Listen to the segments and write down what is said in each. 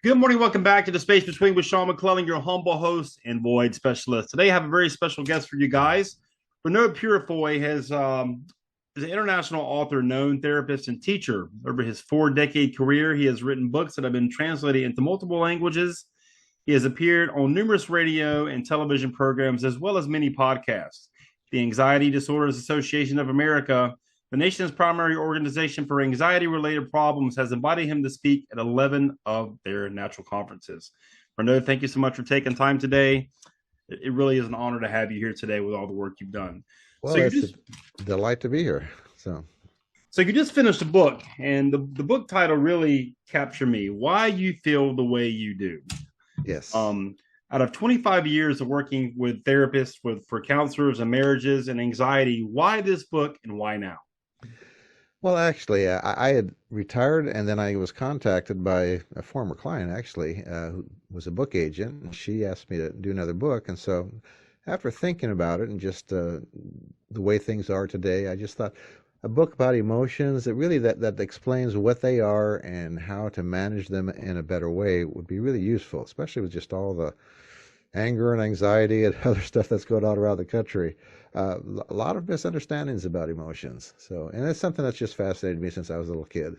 Good morning. Welcome back to the Space Between with Sean McClellan, your humble host and void specialist. Today, I have a very special guest for you guys. Reneau Peurifoy is an international author, known therapist, and teacher. Over his 4-decade career, he has written books that have been translated into multiple languages. He has appeared on numerous radio and television programs, as well as many podcasts. The Anxiety Disorders Association of America, the nation's primary organization for anxiety-related problems, has invited him to speak at 11 of their natural conferences. Reneau, thank you so much for taking time today. It really is an honor to have you here today with all the work you've done. Well, it's a delight to be here. So you just finished a book, and the book title really captured me. Why You Feel the Way You Do. Yes. Out of 25 years of working with therapists, for counselors and marriages and anxiety, why this book and why now? Well, actually, I had retired, and then I was contacted by a former client, actually, who was a book agent, and she asked me to do another book. And so after thinking about it and just the way things are today, I just thought a book about emotions that explains what they are and how to manage them in a better way would be really useful, especially with just all the anger and anxiety and other stuff that's going on around the country. A lot of misunderstandings about emotions. And it's something that's just fascinated me since I was a little kid.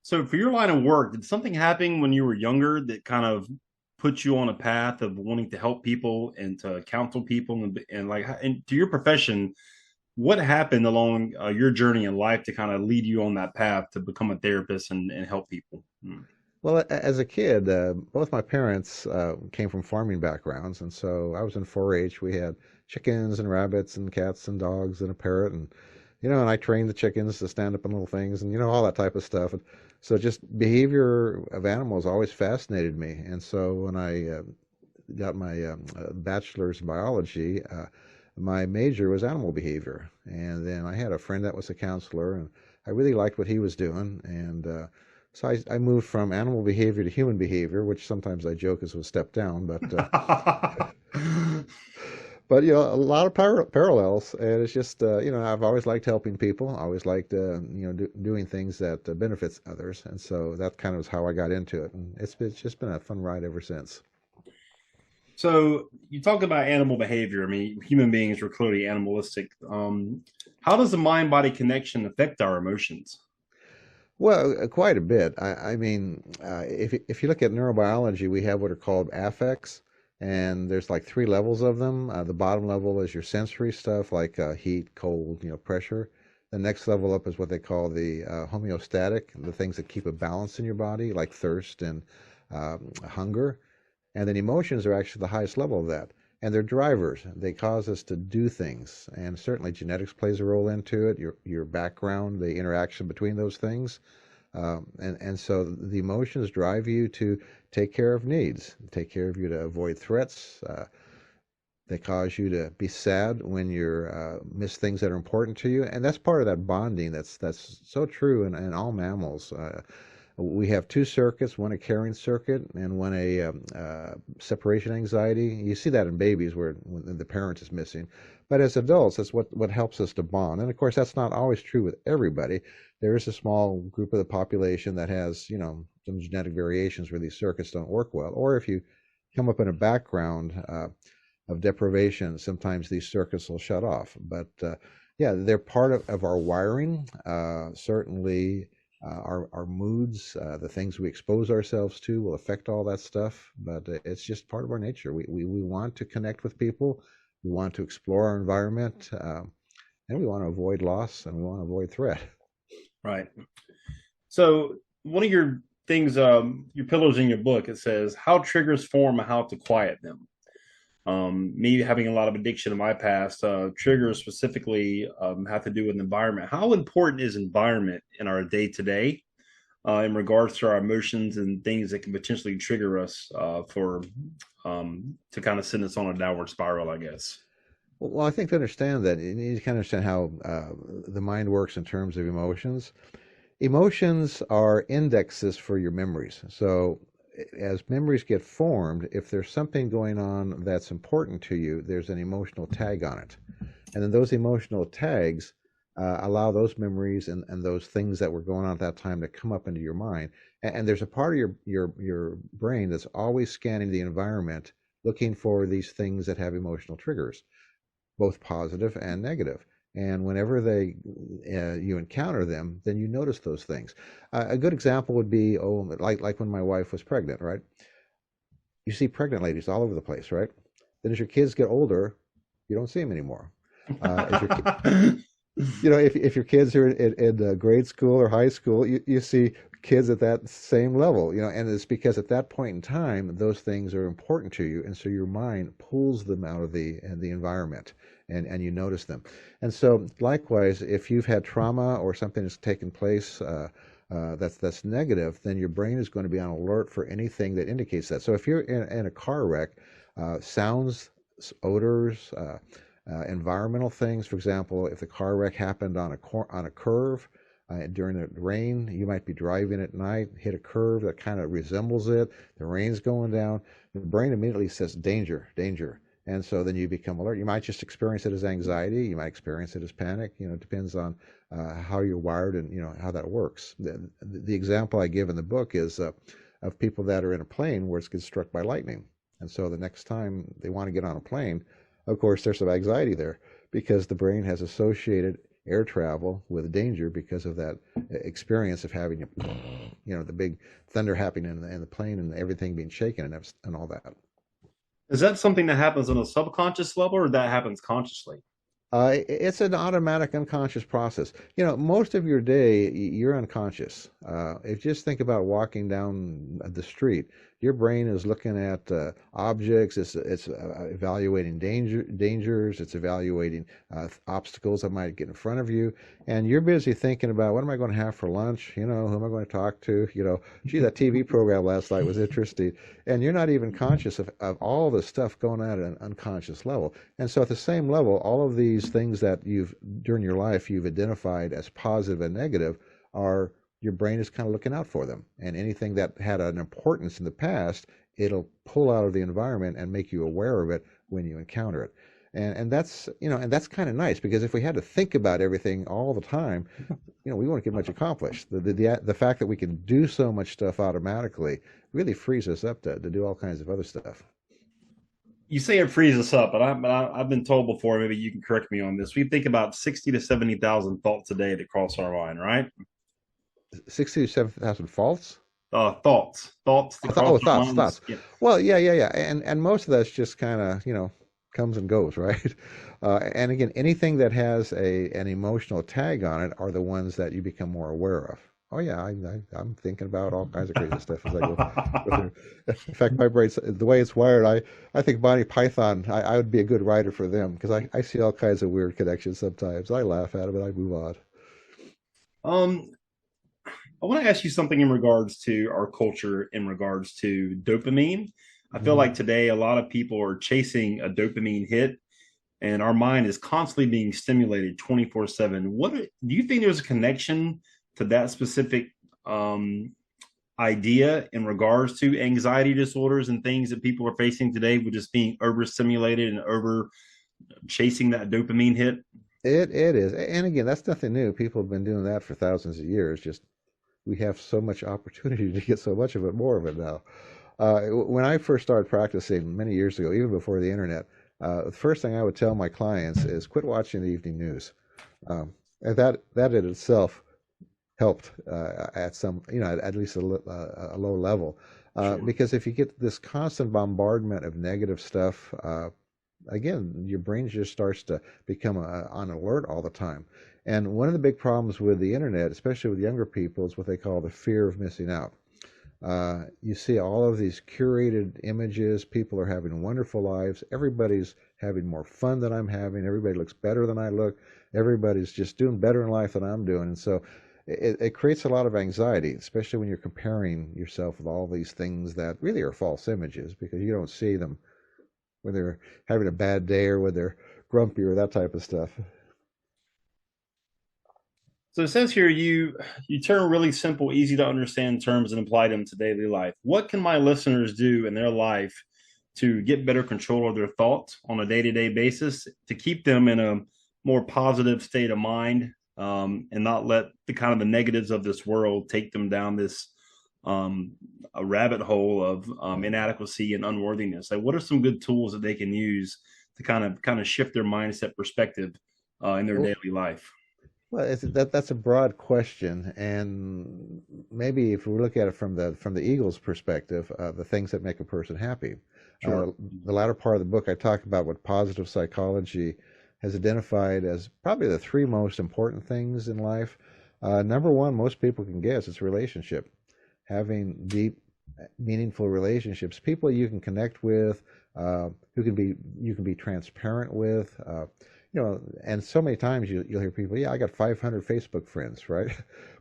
So for your line of work, did something happen when you were younger that kind of put you on a path of wanting to help people and to counsel people and to your profession? What happened along your journey in life to kind of lead you on that path to become a therapist and help people? Well, as a kid, both my parents came from farming backgrounds, and so I was in 4-H. We had chickens and rabbits and cats and dogs and a parrot, and I trained the chickens to stand up on little things and all that type of stuff. And so just behavior of animals always fascinated me. And so when I got my bachelor's in biology, my major was animal behavior. And then I had a friend that was a counselor, and I really liked what he was doing. And so I moved from animal behavior to human behavior, which sometimes I joke is a step down, but but a lot of parallels, and it's just I've always liked helping people. I always liked doing things that benefits others, and so that kind of is how I got into it, and it's just been a fun ride ever since. So you talk about animal behavior. I mean, human beings are clearly animalistic. How does the mind-body connection affect our emotions? Well, quite a bit. I mean, if you look at neurobiology, we have what are called affects, and there's like 3 levels of them. The bottom level is your sensory stuff, like heat, cold, pressure. The next level up is what they call the homeostatic, the things that keep a balance in your body, like thirst and hunger. And then emotions are actually the highest level of that. And they're drivers. They cause us to do things. And certainly genetics plays a role into it, your background, the interaction between those things. And so the emotions drive you to take care of needs, take care of you to avoid threats. They cause you to be sad when you miss things that are important to you. And that's part of that bonding that's so true in all mammals. We have 2 circuits, one a caring circuit and one a separation anxiety. You see that in babies when the parent is missing. But as adults, that's what helps us to bond. And of course, that's not always true with everybody. There is a small group of the population that has, some genetic variations where these circuits don't work well. Or if you come up in a background of deprivation, sometimes these circuits will shut off. But yeah, they're part of our wiring, certainly. Our moods, the things we expose ourselves to will affect all that stuff, but it's just part of our nature. We want to connect with people, we want to explore our environment, and we want to avoid loss and we want to avoid threat. Right. So one of your things, your pillars in your book, it says how triggers form and how to quiet them. Me having a lot of addiction in my past, triggers specifically have to do with environment. How important is environment in our day to day in regards to our emotions and things that can potentially trigger us to kind of send us on a downward spiral, I guess? Well, I think to understand that, you need to kind of understand how the mind works in terms of emotions. Emotions are indexes for your memories. So as memories get formed, if there's something going on that's important to you, there's an emotional tag on it. And then those emotional tags allow those memories and those things that were going on at that time to come up into your mind. And there's a part of your brain that's always scanning the environment, looking for these things that have emotional triggers, both positive and negative. And whenever you encounter them, then you notice those things. A good example would be, like when my wife was pregnant, right? You see pregnant ladies all over the place, right? Then as your kids get older, you don't see them anymore. As your if your kids are in grade school or high school, you see kids at that same level, and it's because at that point in time, those things are important to you. And so your mind pulls them out of the environment, and you notice them. And so likewise, if you've had trauma or something that's taken place, that's negative, then your brain is going to be on alert for anything that indicates that. So if you're in a car wreck, sounds, odors, environmental things. For example, if the car wreck happened on a curve during the rain, you might be driving at night, hit a curve that kind of resembles it. The rain's going down. The brain immediately says, danger, danger. And so then you become alert. You might just experience it as anxiety. You might experience it as panic. It depends on how you're wired and how that works. The example I give in the book is of people that are in a plane where it's gets struck by lightning. And so the next time they want to get on a plane, of course, there's some anxiety there because the brain has associated air travel with danger because of that experience of having, the big thunder happening in the plane and everything being shaken and all that. Is that something that happens on a subconscious level, or that happens consciously? It's an automatic unconscious process. Most of your day, you're unconscious. If you just think about walking down the street, your brain is looking at objects. It's evaluating dangers. It's evaluating obstacles that might get in front of you, and you're busy thinking about what am I going to have for lunch? Who am I going to talk to? Gee, that TV program last night was interesting, and you're not even conscious of all the stuff going on at an unconscious level. And so, at the same level, all of these things that during your life you've identified as positive and negative are your brain is kind of looking out for them. And anything that had an importance in the past, it'll pull out of the environment and make you aware of it when you encounter it. And that's that's kind of nice, because if we had to think about everything all the time, we wouldn't get much accomplished. The fact that we can do so much stuff automatically really frees us up to do all kinds of other stuff. You say it frees us up, but I've been told before, maybe you can correct me on this. We think about 60 to 70,000 thoughts a day that cross our mind, right? 60 to 7,000 faults? Thoughts that cross our minds. Thoughts. Yeah. Well, yeah. And most of that's just kind of, comes and goes, right? And again, anything that has an emotional tag on it are the ones that you become more aware of. Oh yeah, I'm thinking about all kinds of crazy stuff as I go through. In fact, my brain, the way it's wired, I think Monty Python, I would be a good writer for them, because I see all kinds of weird connections sometimes. I laugh at them and I move on. I want to ask you something in regards to our culture, in regards to dopamine. I feel like Mhm. today a lot of people are chasing a dopamine hit, and our mind is constantly being stimulated 24/7. Do you think there's a connection to that specific idea in regards to anxiety disorders and things that people are facing today with just being overstimulated and over chasing that dopamine hit? It is, and again, that's nothing new. People have been doing that for thousands of years. Just we have so much opportunity to get so much of it, more of it now. When I first started practicing many years ago, even before the internet, the first thing I would tell my clients is quit watching the evening news. And that in itself helped at some, at least a low level. Sure. Because if you get this constant bombardment of negative stuff, again, your brain just starts to become on alert all the time. And one of the big problems with the internet, especially with younger people, is what they call the fear of missing out. You see all of these curated images. People are having wonderful lives. Everybody's having more fun than I'm having. Everybody looks better than I look. Everybody's just doing better in life than I'm doing. And so it creates a lot of anxiety, especially when you're comparing yourself with all these things that really are false images, because you don't see them when they're having a bad day or when they're grumpy or that type of stuff. So it says here you turn really simple, easy to understand terms and apply them to daily life. What can my listeners do in their life to get better control of their thoughts on a day-to-day basis to keep them in a more positive state of mind and not let the kind of the negatives of this world take them down this a rabbit hole of inadequacy and unworthiness. Like, what are some good tools that they can use to kind of shift their mindset perspective in their Well, daily life? well, that's a broad question, and maybe if we look at it from the eagle's perspective, the things that make a person happy. Uh, Sure. the latter part of the book, I talk about what positive psychology has identified as probably the three most important things in life. Number one, most people can guess it's relationship. Having deep, meaningful relationships, people you can connect with, who can be you can be transparent with. And so many times you'll hear people, yeah, I got 500 Facebook friends, right?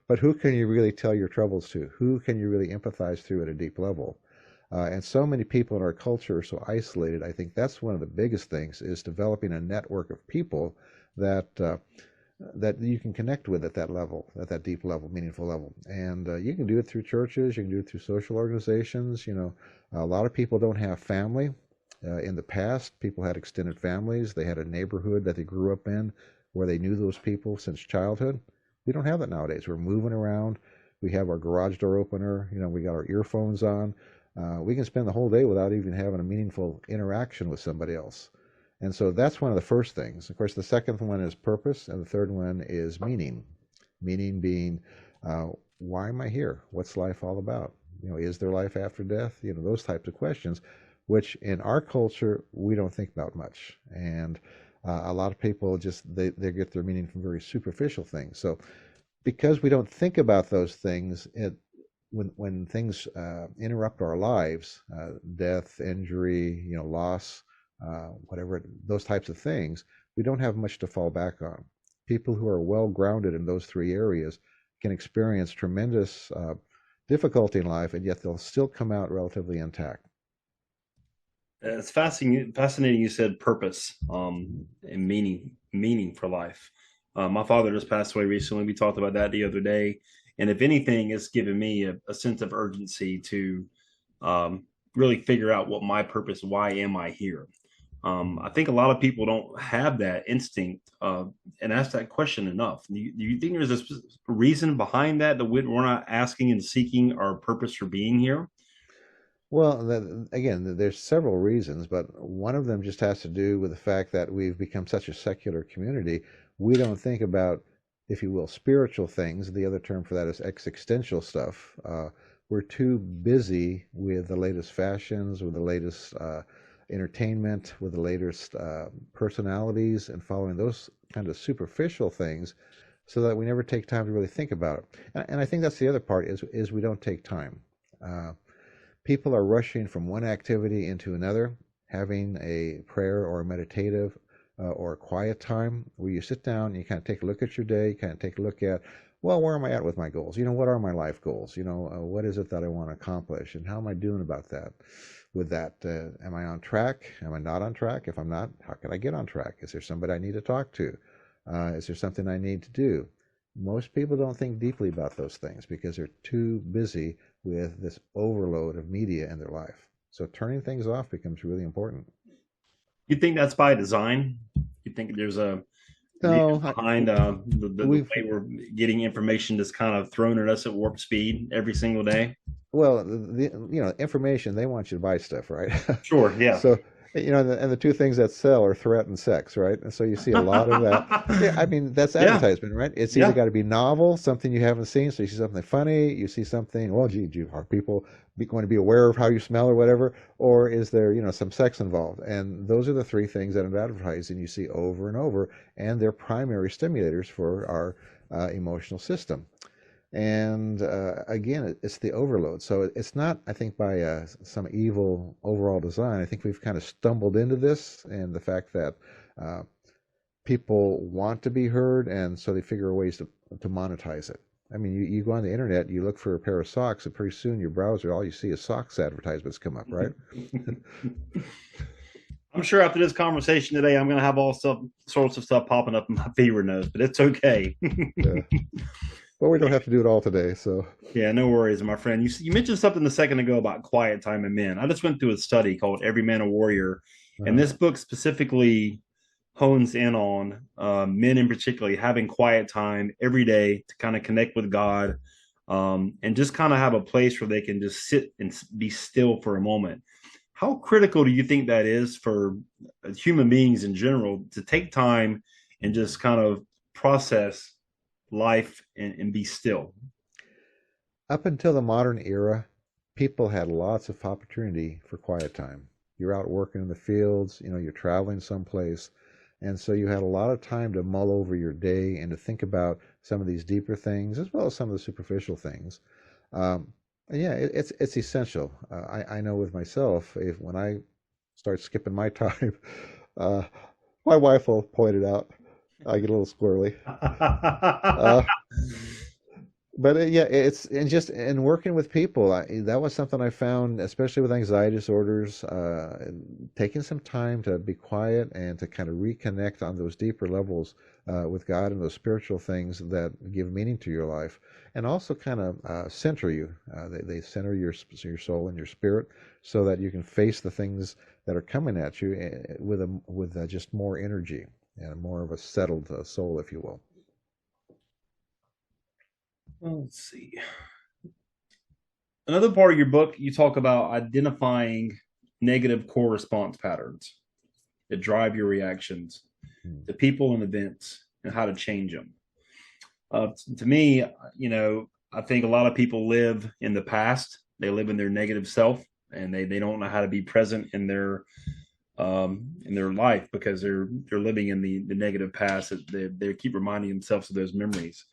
But who can you really tell your troubles to? Who can you really empathize to at a deep level? And so many people in our culture are so isolated. I think that's one of the biggest things is developing a network of people that that you can connect with at that level, at that deep level, meaningful level. And you can do it through churches, you can do it through social organizations. A lot of people don't have family. In the past, people had extended families. They had a neighborhood that they grew up in where they knew those people since childhood. We don't have that nowadays. We're moving around. We have our garage door opener. We got our earphones on. We can spend the whole day without even having a meaningful interaction with somebody else. And so that's one of the first things. Of course, the second one is purpose, and the third one is meaning. Meaning being, why am I here? What's life all about? Is there life after death? Those types of questions, which in our culture we don't think about much. And a lot of people just they get their meaning from very superficial things. So because we don't think about those things, when things interrupt our lives, death, injury, loss, whatever, those types of things, we don't have much to fall back on. People who are well grounded in those three areas can experience tremendous difficulty in life, and yet they'll still come out relatively intact. It's fascinating. Fascinating. You said purpose and meaning for life. My father just passed away recently. We talked about that the other day, and if anything, it's given me a sense of urgency to really figure out what my purpose. Why am I here? I think a lot of people don't have that instinct and ask that question enough. Do you think there's a reason behind that we're not asking and seeking our purpose for being here? Well, again, there's several reasons, but one of them just has to do with the fact that we've become such a secular community. We don't think about, if you will, spiritual things. The other term for that is existential stuff. We're too busy with the latest fashions, with the latest entertainment, with the latest personalities, and following those kind of superficial things, so that we never take time to really think about it. And I think that's the other part is we don't take time. Uh, People are rushing from one activity into another, having a prayer or a meditative or a quiet time where you sit down and you kind of take a look at your day, kind of take a look at, well, where am I at with my goals? What are my life goals? What is it that I want to accomplish, and how am I doing about that? With that, am I on track? Am I not on track? If I'm not, how can I get on track? Is there somebody I need to talk to? Is there something I need to do? Most people don't think deeply about those things because they're too busy with this overload of media in their life. So turning things off becomes really important. You think that's by design? You think there's a reason No, behind the we've way we're getting information that's kind of thrown at us at warp speed every single day? well, information, they want you to buy stuff, right? Sure, yeah. So, and the two things that sell are threat and sex, right? And so you see a lot of that. Yeah, I mean, that's Yeah, advertisement, right? It's either yeah. got to be novel, something you haven't seen. So you see something funny, you see something, well, gee, are people going to be aware of how you smell or whatever? Or is there, some sex involved? And those are the three things that are advertised and you see over and over, and they're primary stimulators for our emotional system. And again, it's the overload. So it's not, I think, by some evil overall design. I think we've kind of stumbled into this, and the fact that uh, people want to be heard, and so they figure ways to monetize it. I mean, you go on the internet, you look for a pair of socks, and pretty soon your browser, all you see is socks advertisements come up, right? I'm sure after this conversation today, I'm going to have sorts of stuff popping up in my fever nose, but it's okay. Yeah. But we don't have to do it all today, so. Yeah, no worries, my friend. You mentioned something a second ago about quiet time in men. I just went through a study called "Every Man a Warrior," and Uh-huh. this book specifically hones in on men in particularly having quiet time every day to kind of connect with God, and just kind of have a place where they can just sit and be still for a moment. How critical do you think that is for human beings in general to take time and just kind of process life and be still? Up until the modern era, people had lots of opportunity for quiet time. You're out working in the fields, you're traveling someplace. And so you had a lot of time to mull over your day and to think about some of these deeper things as well as some of the superficial things. And yeah, it's essential. I know with myself, if when I start skipping my time, uh, my wife will point it out. I get a little squirrely. Uh, but yeah, it's and just in working with people, that was something I found, especially with anxiety disorders, taking some time to be quiet and to kind of reconnect on those deeper levels with God and those spiritual things that give meaning to your life, and also kind of center you. They center your soul and your spirit, so that you can face the things that are coming at you with just more energy and more of a settled soul, if you will. Let's see. Another part of your book, you talk about identifying negative core response patterns that drive your reactions Hmm. to people and events and how to change them. To me, I think a lot of people live in the past. They live in their negative self, and they don't know how to be present in their life because they're living in the negative past. They keep reminding themselves of those memories.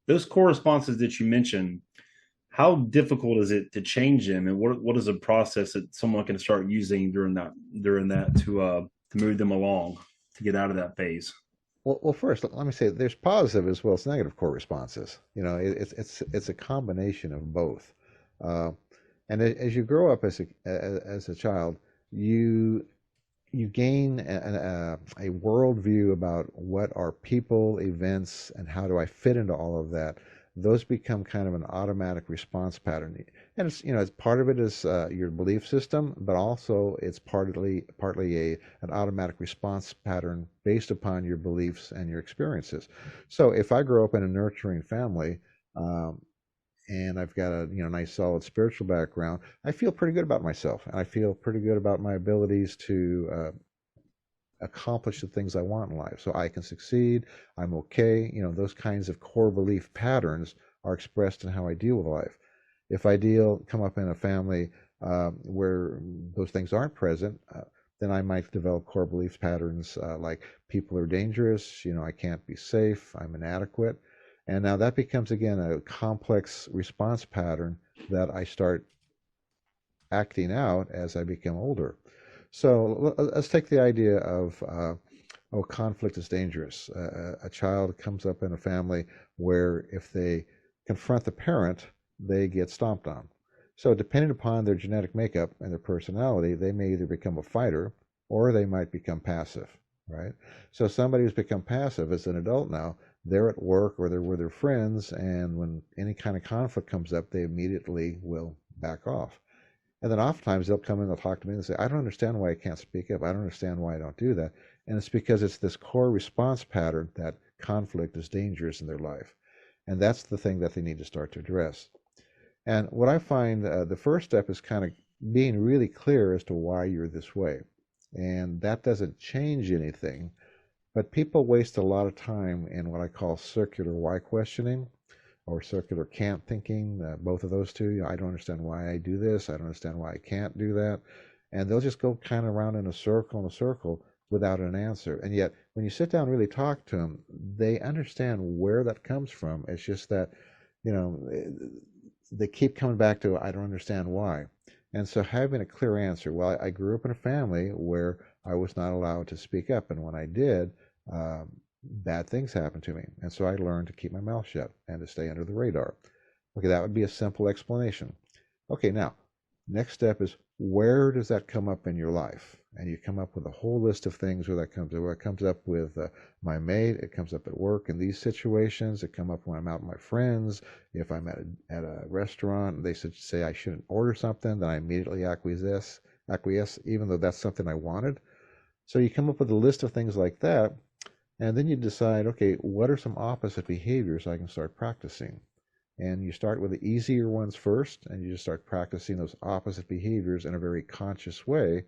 Those core responses that you mentioned, how difficult is it to change them, and what is a process that someone can start using during that to move them along to get out of that phase? Well, first, let me say there's positive as well as negative core responses. It's a combination of both. Uh, and as you grow up as a child, you you gain a worldview about what are people, events, and how do I fit into all of that. Those become kind of an automatic response pattern, and it's part of it is your belief system, but also it's partly an automatic response pattern based upon your beliefs and your experiences. So if I grow up in a nurturing family, um, and I've got a nice solid spiritual background, I feel pretty good about myself, and I feel pretty good about my abilities to accomplish the things I want in life. So I can succeed. I'm okay. Those kinds of core belief patterns are expressed in how I deal with life. If I come up in a family where those things aren't present, then I might develop core belief patterns like people are dangerous. I can't be safe. I'm inadequate. And now that becomes again a complex response pattern that I start acting out as I become older. So let's take the idea of, oh, conflict is dangerous. A child comes up in a family where if they confront the parent, they get stomped on. So depending upon their genetic makeup and their personality, they may either become a fighter or they might become passive, right? So somebody who's become passive as an adult now, they're at work or they're with their friends, and when any kind of conflict comes up, they immediately will back off. And then oftentimes they'll come in, they'll talk to me and say, I don't understand why I can't speak up. I don't understand why I don't do that. And it's because it's this core response pattern that conflict is dangerous in their life. And that's the thing that they need to start to address. And what I find the first step is kind of being really clear as to why you're this way. And that doesn't change anything, but people waste a lot of time in what I call circular why questioning or circular can't thinking, both of those two. I don't understand why I do this. I don't understand why I can't do that. And they'll just go kind of around in a circle without an answer. And yet, when you sit down and really talk to them, they understand where that comes from. It's just that, you know, they keep coming back to, I don't understand why. And so having a clear answer, well, I grew up in a family where I was not allowed to speak up. And when I did, bad things happened to me. And so I learned to keep my mouth shut and to stay under the radar. Okay, that would be a simple explanation. Okay, now, next step is where does that come up in your life? And you come up with a whole list of things where that comes up. Where it comes up with my mate, it comes up at work in these situations, it comes up when I'm out with my friends. If I'm at a restaurant and they say I shouldn't order something, then I immediately acquiesce, even though that's something I wanted. So you come up with a list of things like that, and then you decide, okay, what are some opposite behaviors I can start practicing? And you start with the easier ones first, and you just start practicing those opposite behaviors in a very conscious way.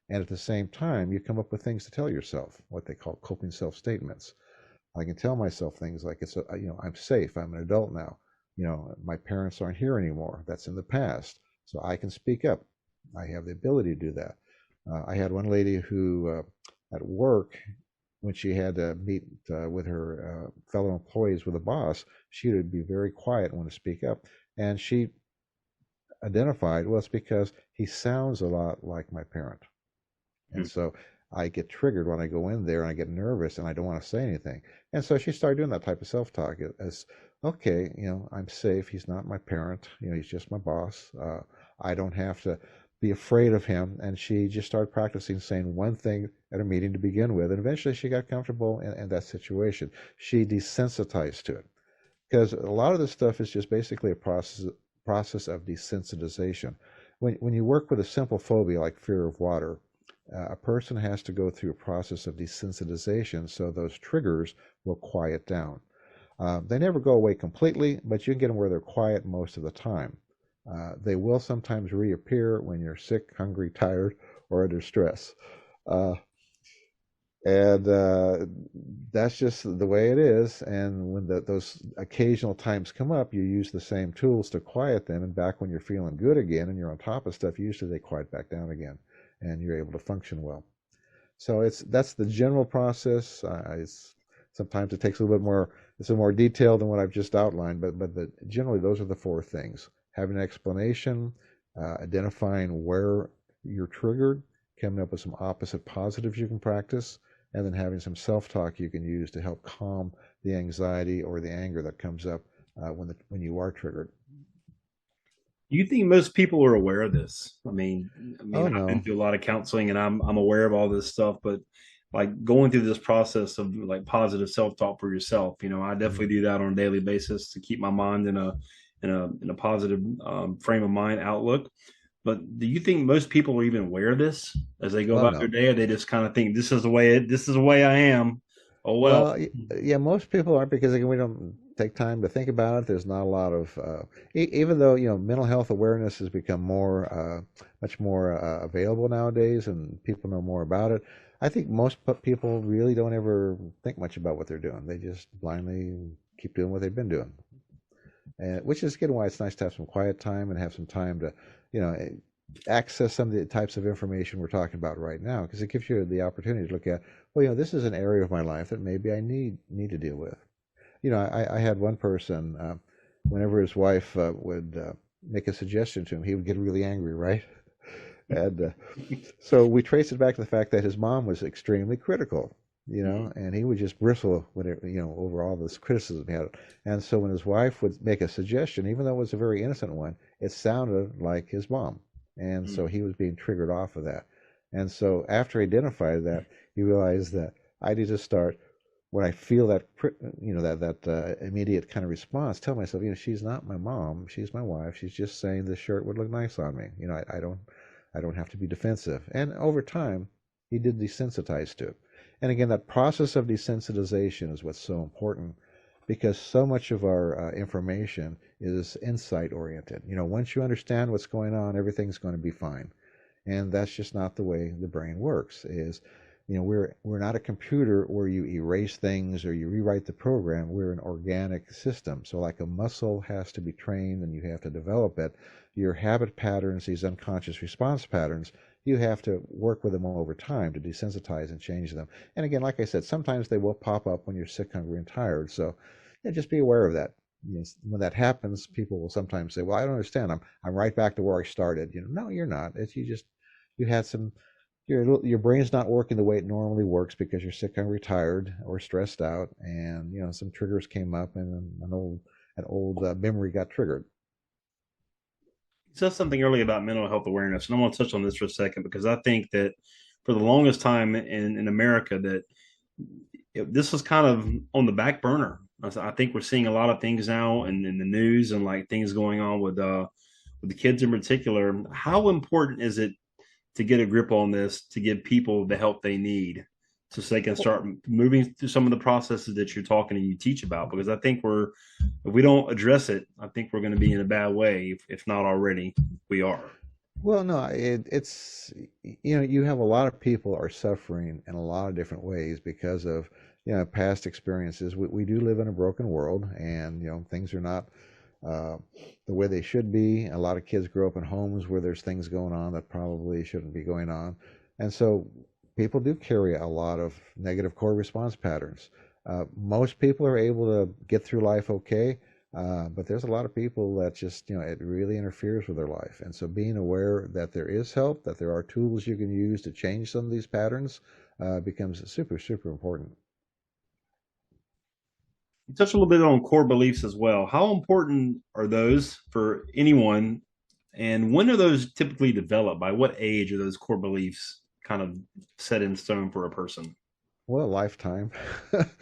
And at the same time, you come up with things to tell yourself, what they call coping self-statements. I can tell myself things like, I'm safe. I'm an adult now. My parents aren't here anymore. That's in the past. So I can speak up. I have the ability to do that. I had one lady who, at work, when she had to meet with her fellow employees with a boss, she would be very quiet and want to speak up. And she identified, well, it's because he sounds a lot like my parent. And Hmm. so I get triggered when I go in there and I get nervous and I don't want to say anything. And so she started doing that type of self-talk as, okay, I'm safe. He's not my parent. He's just my boss. I don't have to be afraid of him. And she just started practicing saying one thing at a meeting to begin with. And eventually she got comfortable in that situation. She desensitized to it because a lot of this stuff is just basically a process of desensitization. When you work with a simple phobia like fear of water, a person has to go through a process of desensitization so those triggers will quiet down. They never go away completely, but you can get them where they're quiet most of the time. They will sometimes reappear when you're sick, hungry, tired, or under stress. Uh, and that's just the way it is. And when those occasional times come up, you use the same tools to quiet them. And back when you're feeling good again and you're on top of stuff, usually they quiet back down again and you're able to function well. So that's the general process. Sometimes it takes a little bit more. It's a more detailed than what I've just outlined, but generally those are the four things: having an explanation, identifying where you're triggered, coming up with some opposite positives you can practice, and then having some self-talk you can use to help calm the anxiety or the anger that comes up when you are triggered. Do you think most people are aware of this? Oh I've been no. through a lot of counseling, and I'm aware of all this stuff, but like going through this process of like positive self talk for yourself, I definitely Mhm. do that on a daily basis to keep my mind in a positive frame of mind outlook. But do you think most people are even aware of this as they go Oh about their no. day, or they just kind of think this is the way I am? Oh well. Well, yeah, most people aren't because again, we don't take time to think about it. There's not a lot of, even though mental health awareness has become much more available nowadays, and people know more about it. I think most people really don't ever think much about what they're doing. They just blindly keep doing what they've been doing, and which is again why it's nice to have some quiet time and have some time to, you know, access some of the types of information we're talking about right now, because it gives you the opportunity to look at, well, this is an area of my life that maybe I need to deal with. I had one person, whenever his wife would make a suggestion to him, he would get really angry, right? And so we traced it back to the fact that his mom was extremely critical, and he would just bristle over all this criticism he had. And so when his wife would make a suggestion, even though it was a very innocent one, it sounded like his mom. And so he was being triggered off of that. And so after he identified that, he realized that I need to start when I feel that that immediate kind of response, tell myself, she's not my mom, she's my wife. She's just saying this shirt would look nice on me. I don't have to be defensive. And over time, he did desensitize to it. And again, that process of desensitization is what's so important because so much of our information is insight oriented. Once you understand what's going on, everything's going to be fine. And that's just not the way the brain works. We're not a computer where you erase things or you rewrite the program. We're an organic system. So like a muscle has to be trained and you have to develop it, your habit patterns, these unconscious response patterns, you have to work with them over time to desensitize and change them. And again, like I said, sometimes they will pop up when you're sick, hungry, and tired. So just be aware of that. When that happens, people will sometimes say, "Well, I don't understand. I'm right back to where I started." No, you're not. It's you had some your brain's not working the way it normally works because you're sick, hungry, tired, or stressed out, and some triggers came up, and an old memory got triggered. You said something earlier about mental health awareness, and I'm going to touch on this for a second because I think that for the longest time in America that this was kind of on the back burner. I think we're seeing a lot of things now in the news and like things going on with the kids in particular. How important is it to get a grip on this, to give people the help they need so they can start moving through some of the processes that you're talking and you teach about? Because I think if we don't address it, I think we're going to be in a bad way, if not already we are. Well, no, it's you have a lot of people are suffering in a lot of different ways because of past experiences. We do live in a broken world, and things are not uh, the way they should be. A lot of kids grow up in homes where there's things going on that probably shouldn't be going on, and so people do carry a lot of negative core response patterns. Most people are able to get through life okay, but there's a lot of people that just, it really interferes with their life. And so being aware that there is help, that there are tools you can use to change some of these patterns, becomes super, super important. You touched a little bit on core beliefs as well. How important are those for anyone? And when are those typically developed? By what age are those core beliefs kind of set in stone for a person? Well, lifetime.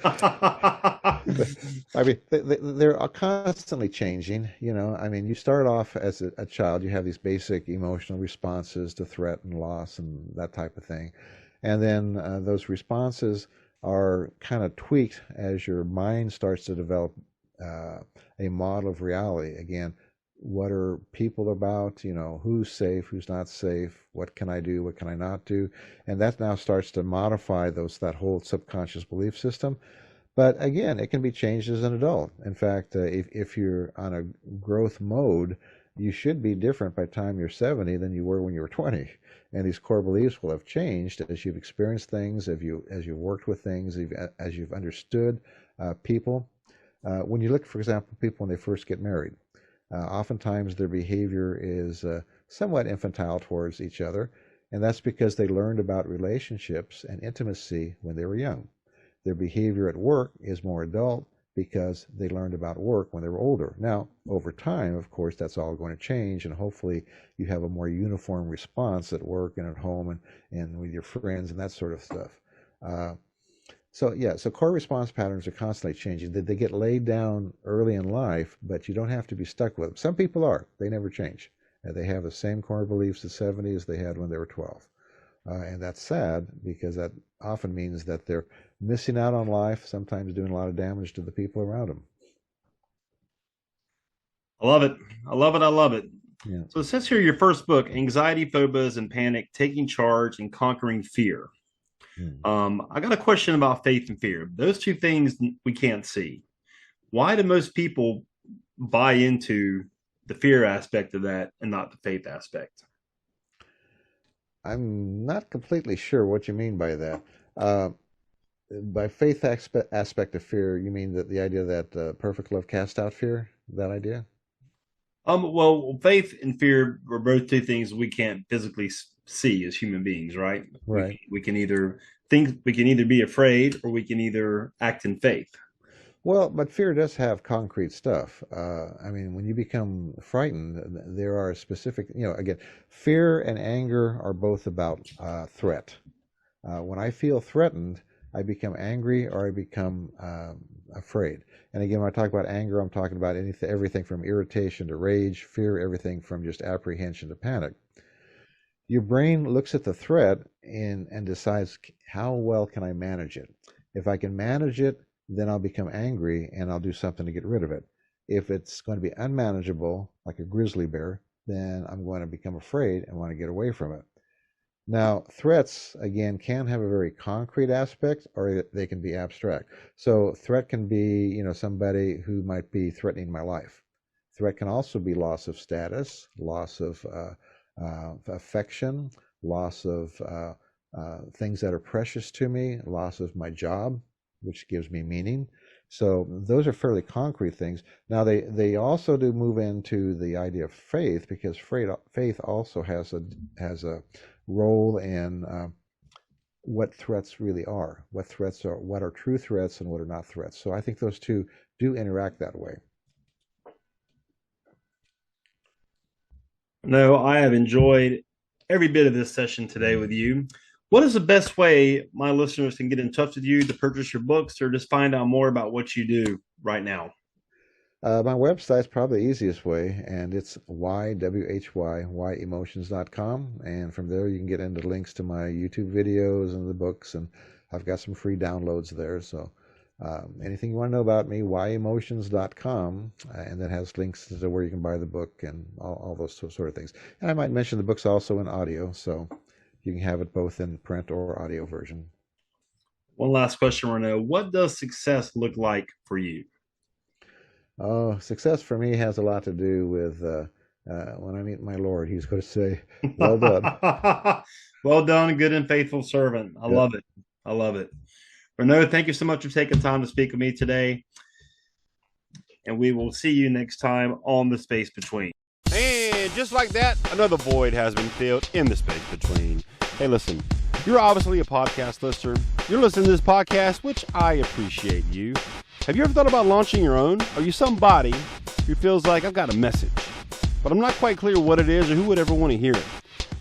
I mean, they're constantly changing. I mean, you start off as a child, you have these basic emotional responses to threat and loss and that type of thing. And then those responses are kind of tweaked as your mind starts to develop uh, a model of reality. Again, what are people about? Who's safe, who's not safe, what can I do, what can I not do? And that now starts to modify that whole subconscious belief system. But again, it can be changed as an adult. In fact, if you're on a growth mode, you should be different by the time you're 70 than you were when you were 20. And these core beliefs will have changed as you've experienced things, as you've worked with things, as you've understood people. When you look, for example, people when they first get married, oftentimes their behavior is somewhat infantile towards each other, and that's because they learned about relationships and intimacy when they were young. Their behavior at work is more adult because they learned about work when they were older. Now, over time, of course, that's all going to change, and hopefully you have a more uniform response at work and at home and with your friends and that sort of stuff. Uh, so core response patterns are constantly changing. They get laid down early in life, but you don't have to be stuck with them. Some people are; they never change. They have the same core beliefs at 70 as they had when they were 12, and that's sad because that often means that they're missing out on life, sometimes doing a lot of damage to the people around them. I love it. I love it. I love it. Yeah. So it says here your first book, Anxiety, Phobias, and Panic, Taking Charge and Conquering Fear. Hmm. I got a question about faith and fear. Those two things we can't see. Why do most people buy into the fear aspect of that and not the faith aspect? I'm not completely sure what you mean by that. Uh, by faith aspect of fear, you mean that the idea that perfect love casts out fear? That idea? Well, faith and fear are both two things we can't physically see as human beings, right? Right. We can either think we can either be afraid or we can either act in faith. Well, but fear does have concrete stuff. I mean, when you become frightened, there are specific, again, fear and anger are both about threat. When I feel threatened, I become angry or I become afraid. And again, when I talk about anger, I'm talking about everything from irritation to rage, fear, everything from just apprehension to panic. Your brain looks at the threat and decides how well can I manage it. If I can manage it, then I'll become angry and I'll do something to get rid of it. If it's going to be unmanageable, like a grizzly bear, then I'm going to become afraid and want to get away from it. Now, threats, again, can have a very concrete aspect or they can be abstract. So, threat can be, somebody who might be threatening my life. Threat can also be loss of status, loss of affection, loss of things that are precious to me, loss of my job, which gives me meaning. So those are fairly concrete things. Now they also do move into the idea of faith because faith also has a role in what threats really are, what are true threats and what are not threats. So I think those two do interact that way. No, I have enjoyed every bit of this session today with you. What is the best way my listeners can get in touch with you to purchase your books or just find out more about what you do right now? My website's probably the easiest way, and it's whyemotions.com. And from there, you can get into links to my YouTube videos and the books, and I've got some free downloads there. So anything you want to know about me, whyemotions.com, and that has links to where you can buy the book and all those sort of things. And I might mention the book's also in audio, so you can have it both in print or audio version. One last question, Reneau. What does success look like for you? Oh, success for me has a lot to do with when I meet my Lord. He's going to say, "Well done." Well done, good and faithful servant. I love it. I love it. Reneau, thank you so much for taking time to speak with me today. And we will see you next time on The Space Between. And just like that, another void has been filled in the space between. Hey, listen, you're obviously a podcast listener. You're listening to this podcast, which I appreciate you. Have you ever thought about launching your own? Are you somebody who feels like I've got a message, but I'm not quite clear what it is or who would ever want to hear it?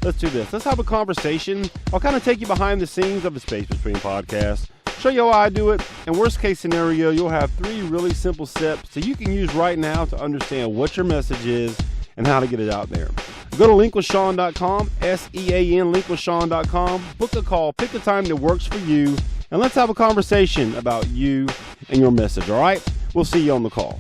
Let's do this. Let's have a conversation. I'll kind of take you behind the scenes of the Space Between podcast, show you how I do it, and worst case scenario, you'll have 3 really simple steps that you can use right now to understand what your message is and how to get it out there. Go to linkwithsean.com, SEAN, linkwithsean.com, book a call, pick a time that works for you, and let's have a conversation about you and your message, all right? We'll see you on the call.